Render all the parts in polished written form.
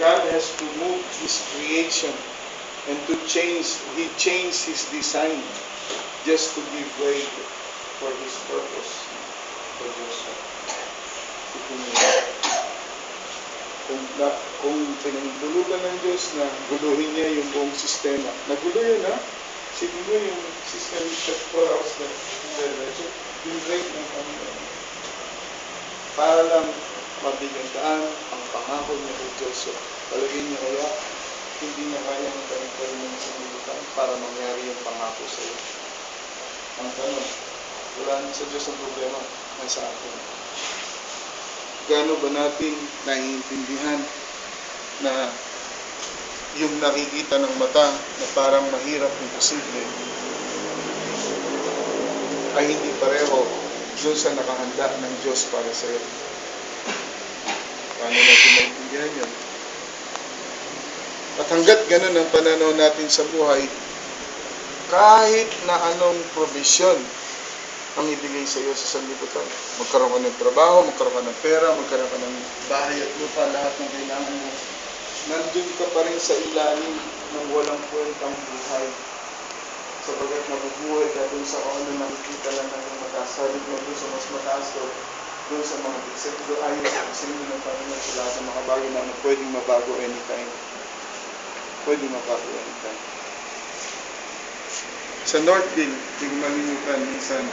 God has to move His creation and to change, He changed His design just to give way for His purpose for Joshua. Kung pinagdulugan ng Diyos na guluhin niya yung buong sistema, nagulo yun ha? Siguro yung system 4 hours na dinrate ng Panginoon para lang mabigandaan ang pangako niya kay Joshua. Palagay niya kaya hindi niya kaya magkaroon ng sinulitan para mangyari yung pangako sa iyo. Ang tanong, wala sa Diyos ang problema, nasa atin. Gaano ba natin naiintindihan na yung nakikita ng mata na parang mahirap, imposible, ay hindi pareho doon sa nakahanda ng Diyos para sa iyo. Paano natin naiintindihan yun? At hanggat ganun ang pananaw natin sa buhay, kahit na anong provision ang ibigay sa iyo sa sanlibutan. Magkaroon ka ng trabaho, magkaroon ka ng pera, magkaroon ka ng bahay at lupa, lahat ng kailangan mo. Nandun ka pa rin sa ilalim ng walang kwentang buhay. Sabagat nabubuhay ka dun sa kung ano nakikita lang ng mataas. Sabi mo dun sa mas mataas ko, dun sa mga bigsepto, ayaw sa pisilin ng Panginoon sila sa mga bagay na pwedeng mabago anytime. Pwedeng mabago anytime. Sa Northville, hindi ko malilimutan, minsan,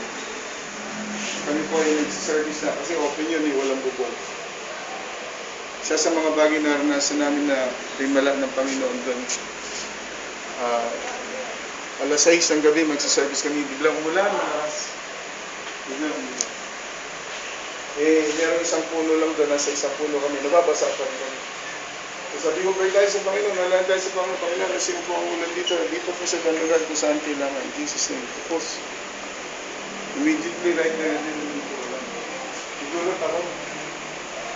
kami po ay nagsiservice na, kasi open yun, walang bubong. Isa sa mga bagay na naranasan namin na rimala ng Panginoon doon. Alas 6 ng gabi, magsiservice kami, biglang umulan, malakas. Biglang umulan. Meron isang puno lang doon, nasa isang puno kami, nababasa pa rin kami. So sabi ko, pray tayo sa Panginoon, nalaan tayo sa Panginoon, kasi po ang ulan dito po sa lugar kung saan kailangan. In Jesus' name. Tapos, immediately right na din dito ulan. Nagulat ako.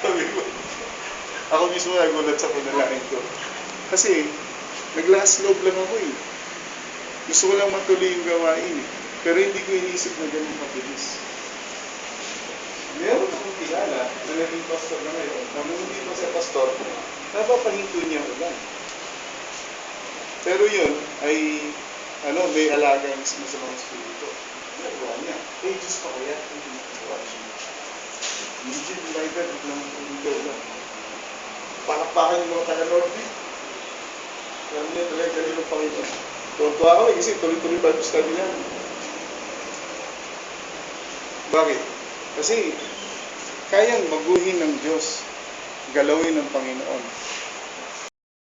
Sabi ko, ako mismo nagulat sa panalangin ko. Kasi, nag-last loob lang ako eh. Gusto ko lang matuloy yung gawain eh. Pero hindi ko iniisip na ganun mabilis. Meron akong kilala na naging pastor na ngayon. Nung hindi pa siya pastor, napapahinto niya ulan. Pero yun ay, may alaga mismo sa mga spirito. Nagawa niya. Diyos pa kaya, hindi nagawa siya. Immediately like that, biglang pumunta ulan. Pakakpakan yung mga taga-Northville. Alam niya talaga galing ng Panginoon. Tuwa ako kasi tuloy-tuloy Bible study niya. Bakit? Kasi kayang maguhin ng Diyos, galawin ng Panginoon.